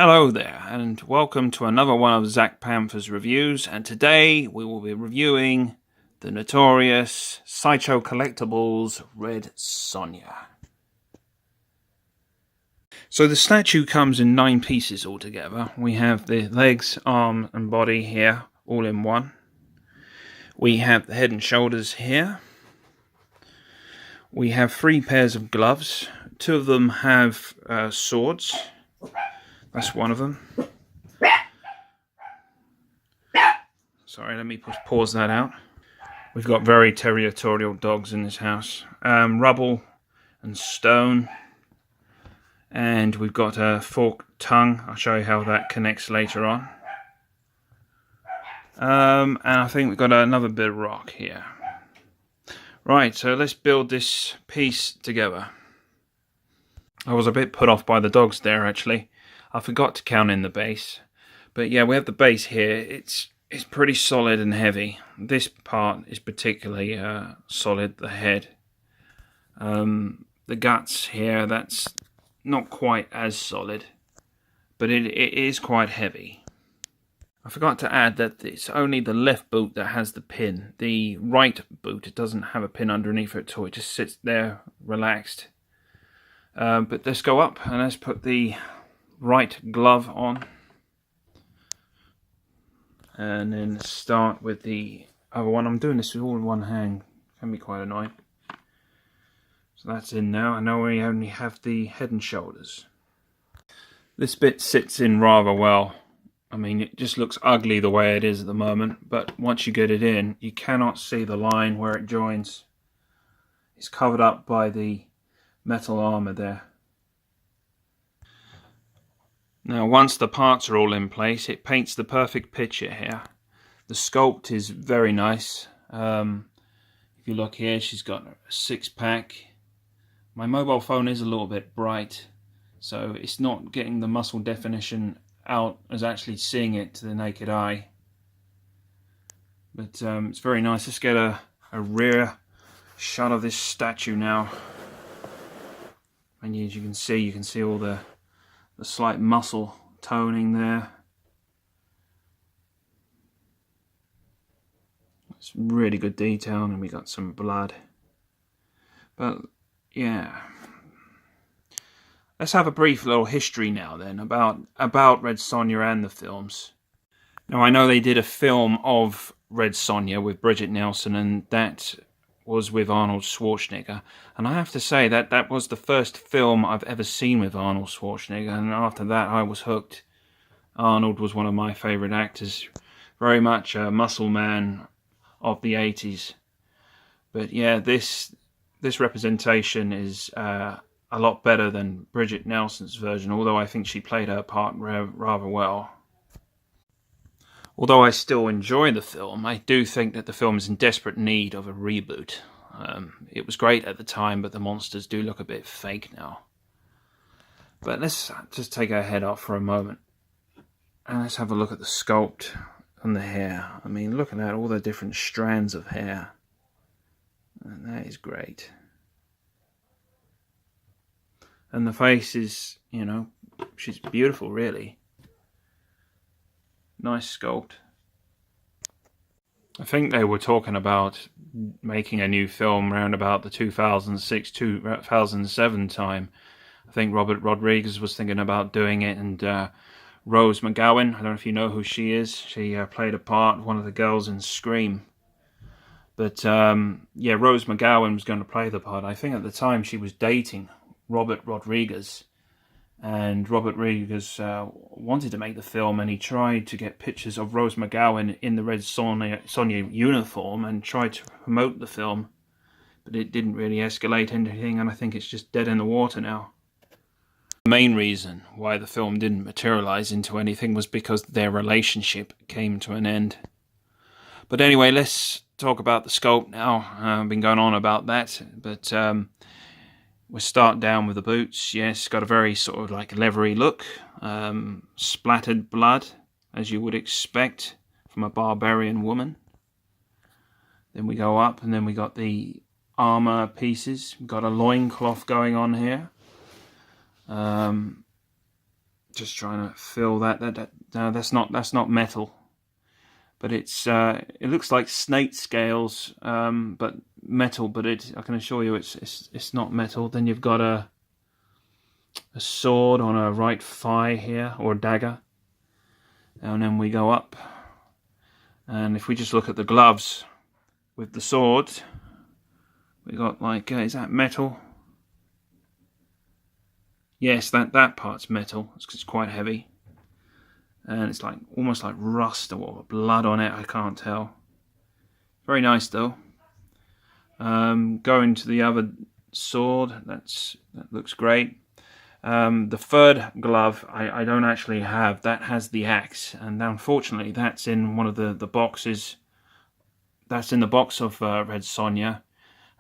Hello there, and welcome to another one of Zach Panther's reviews, and today we will be reviewing the notorious Sideshow Collectibles Red Sonja. So the statue comes in 9 pieces altogether. We have the legs, arm and body here, all in one. We have the head and shoulders here. We have 3 pairs of gloves. 2 of them have swords. That's one of them. Sorry, let me pause that out. We've got very territorial dogs in this house. Rubble and stone. And we've got a forked tongue. I'll show you how that connects later on. And I think we've got another bit of rock here. Right, so let's build this piece together. I was a bit put off by the dogs there, actually. I forgot to count in the base. But yeah, we have the base here. It's pretty solid and heavy. This part is particularly solid, the head. The guts here, that's not quite as solid. But it is quite heavy. I forgot to add that it's only the left boot that has the pin. The right boot, it doesn't have a pin underneath it at all. It just sits there relaxed. But let's go up and let's put the right glove on, and then start with the other one. I'm doing this with all in one hand, can be quite annoying. So that's in now, and now we only have the head and shoulders. This bit sits in rather well. I mean, it just looks ugly the way it is at the moment, but once you get it in, you cannot see the line where it joins. It's covered up by the metal armor there. Now, once the parts are all in place, it paints the perfect picture here. The sculpt is very nice. If you look here, she's got a 6-pack. My mobile phone is a little bit bright, so it's not getting the muscle definition out as actually seeing it to the naked eye. But it's very nice. Let's get a rear shot of this statue now. And as you can see all the slight muscle toning there. It's really good detail, and we got some blood. But yeah, let's have a brief little history now then about Red Sonja and the films. Now, I know they did a film of Red Sonja with Bridget Nielsen, and that was with Arnold Schwarzenegger, and I have to say that was the first film I've ever seen with Arnold Schwarzenegger, and after that I was hooked. Arnold was one of my favourite actors, very much a muscle man of the 80s. But yeah, this representation is a lot better than Bridget Nielsen's version, although I think she played her part rather well. Although I still enjoy the film, I do think that the film is in desperate need of a reboot. It was great at the time, but the monsters do look a bit fake now. But let's just take our head off for a moment. And let's have a look at the sculpt and the hair. I mean, look at that, all the different strands of hair. And that is great. And the face is, you know, she's beautiful, really. Nice sculpt. I think they were talking about making a new film around about the 2006-2007 time. I think Robert Rodriguez was thinking about doing it, and Rose McGowan, I don't know if you know who she is. She played a part, one of the girls in Scream. But yeah, Rose McGowan was going to play the part. I think at the time she was dating Robert Rodriguez. And Robert Rodriguez wanted to make the film, and he tried to get pictures of Rose McGowan in the Red Sonja uniform and tried to promote the film. But it didn't really escalate anything, and I think it's just dead in the water now. The main reason why the film didn't materialize into anything was because their relationship came to an end. But anyway, let's talk about the sculpt now. I've been going on about that, but we'll start down with the boots. Yes, got a very sort of like leathery look. Splattered blood, as you would expect from a barbarian woman. Then we go up, and then we got the armor pieces. We've got a loincloth going on here. Just trying to fill that. No, that's not metal, but it looks like snake scales, but metal. But I can assure you, it's not metal. Then you've got a sword on a right thigh here, or a dagger, and then we go up. And if we just look at the gloves with the sword, we got like, is that metal? Yes, that part's metal. It's quite heavy, and it's like almost like rust or blood on it. I can't tell. Very nice though. Going to the other sword. That looks great. The third glove I don't actually have. That has the axe, and unfortunately that's in one of the boxes. That's in the box of Red Sonja,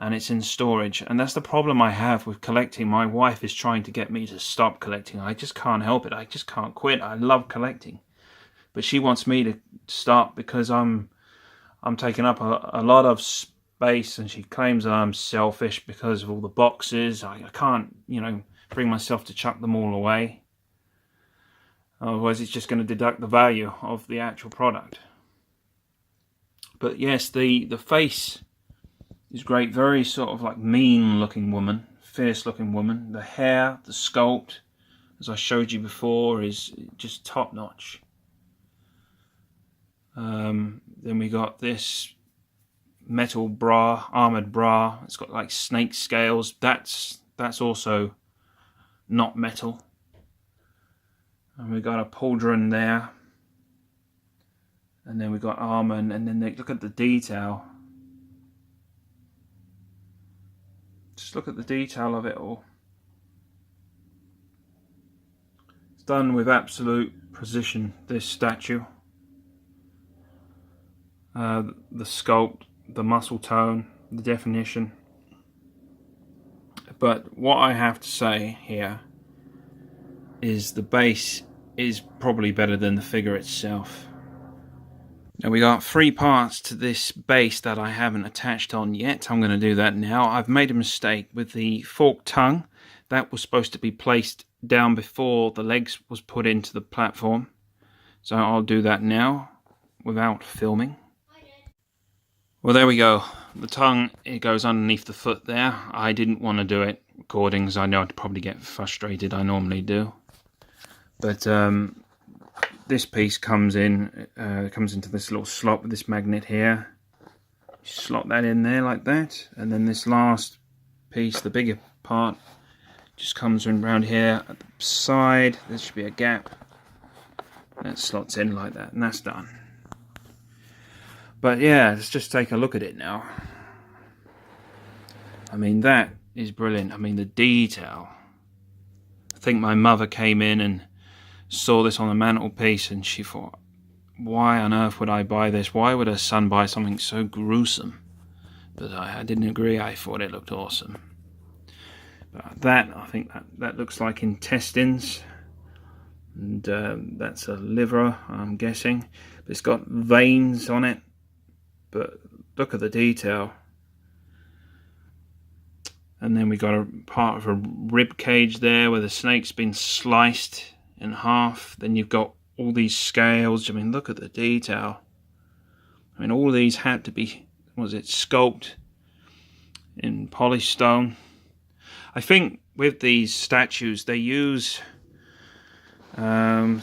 and it's in storage. And that's the problem I have with collecting. My wife is trying to get me to stop collecting. I just can't help it. I just can't quit. I love collecting, but she wants me to stop because I'm taking up a lot of space, and she claims that I'm selfish because of all the boxes. I can't, bring myself to chuck them all away. Otherwise, it's just going to deduct the value of the actual product. But yes, the face is great. Very sort of like mean-looking woman, fierce-looking woman. The hair, the sculpt, as I showed you before, is just top-notch. Then we got this metal bra, armored bra. It's got like snake scales. That's also not metal. And we got a pauldron there. And then we got armor, and then look at the detail. Just look at the detail of it all. It's done with absolute precision, this statue. The sculpt, the muscle tone, the definition. But what I have to say here is the base is probably better than the figure itself. Now we got 3 parts to this base that I haven't attached on yet. I'm going to do that now. I've made a mistake with the forked tongue. That was supposed to be placed down before the legs was put into the platform. So I'll do that now without filming. Well, there we go. The tongue, it goes underneath the foot there. I didn't want to do it recording because I know I'd probably get frustrated. I normally do. But this piece comes into this little slot with this magnet here. You slot that in there like that, and then this last piece, the bigger part, just comes around here at the side. There should be a gap. That slots in like that, and that's done. But yeah, let's just take a look at it now. I mean, that is brilliant. I mean, the detail. I think my mother came in and saw this on the mantelpiece, and she thought, why on earth would I buy this? Why would her son buy something so gruesome? But I didn't agree. I thought it looked awesome. But I think that looks like intestines, and that's a liver, I'm guessing. But it's got veins on it. But look at the detail. And then we got a part of a rib cage there where the snake's been sliced in half. Then you've got all these scales. I mean, look at the detail. I mean, all these had to be, sculpted in polished stone. I think with these statues they use, I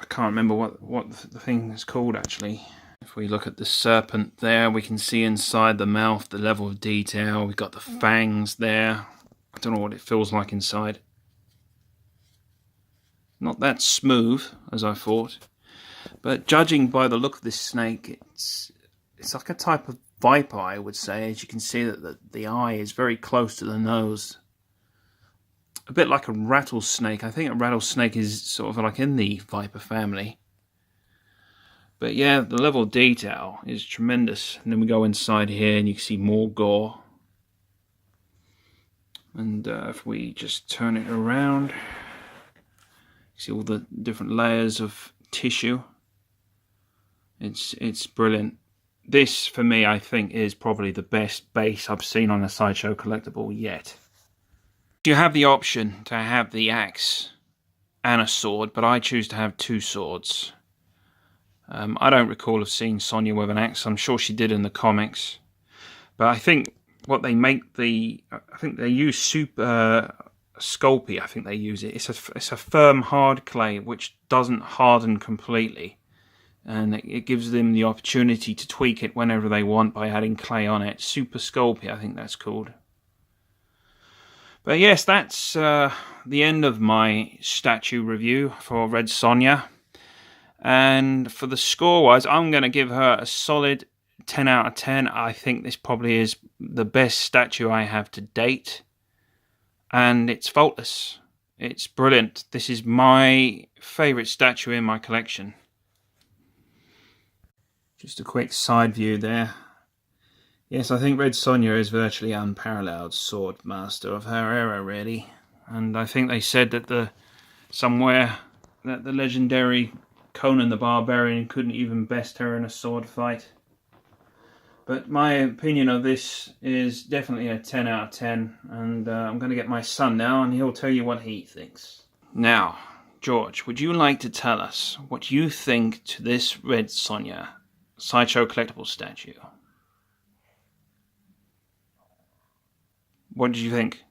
can't remember what the thing is called actually. If we look at the serpent there, we can see inside the mouth the level of detail. We've got the fangs there. I don't know what it feels like inside. Not that smooth as I thought, but judging by the look of this snake, it's like a type of viper, I would say. As you can see that the eye is very close to the nose. A bit like a rattlesnake. I think a rattlesnake is sort of like in the viper family. But yeah, the level of detail is tremendous. And then we go inside here and you can see more gore. And if we just turn it around, you see all the different layers of tissue. It's brilliant. This, for me, I think is probably the best base I've seen on a Sideshow collectible yet. You have the option to have the axe and a sword, but I choose to have 2 swords. I don't recall of seeing Sonja with an axe. I'm sure she did in the comics. But I think what they make I think they use super Sculpey. I think they use it. It's a firm hard clay which doesn't harden completely, and it gives them the opportunity to tweak it whenever they want by adding clay on it. Super Sculpey, I think that's called. But yes, that's the end of my statue review for Red Sonja. And for the score-wise, I'm going to give her a solid 10 out of 10. I think this probably is the best statue I have to date. And it's faultless. It's brilliant. This is my favourite statue in my collection. Just a quick side view there. Yes, I think Red Sonja is virtually unparalleled sword master of her era, really. And I think they said that somewhere that the legendary Conan the Barbarian couldn't even best her in a sword fight. But my opinion of this is definitely a 10 out of 10. And I'm going to get my son now and he'll tell you what he thinks. Now, George, would you like to tell us what you think to this Red Sonja Sideshow Collectibles statue? What did you think?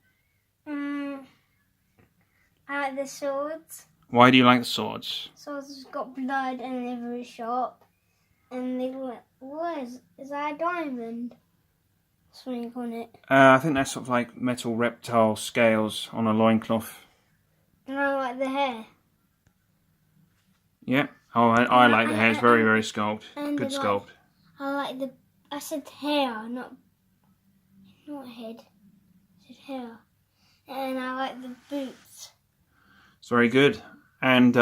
I like the swords. Why do you like the swords? Swords have got blood and they're very sharp. And they look, is that a diamond? Something on it. I think that's sort of like metal reptile scales on a loincloth. And I like the hair. Yeah. Oh, I like the hair. It's very, very sculpted. Good sculpt. I like I said hair, not head. I said hair. And I like the boots. It's very good. And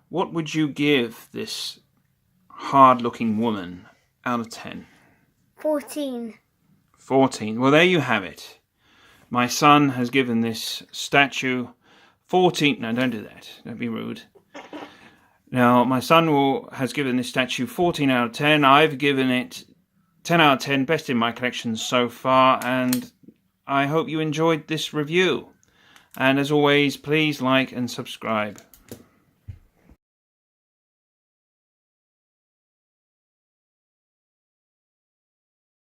what would you give this hard-looking woman out of 10? 14. 14. Well, there you have it. My son has given this statue 14... No, don't do that. Don't be rude. Now, my son has given this statue 14 out of 10. I've given it 10 out of 10. Best in my collection so far. And I hope you enjoyed this review. And as always, please like and subscribe.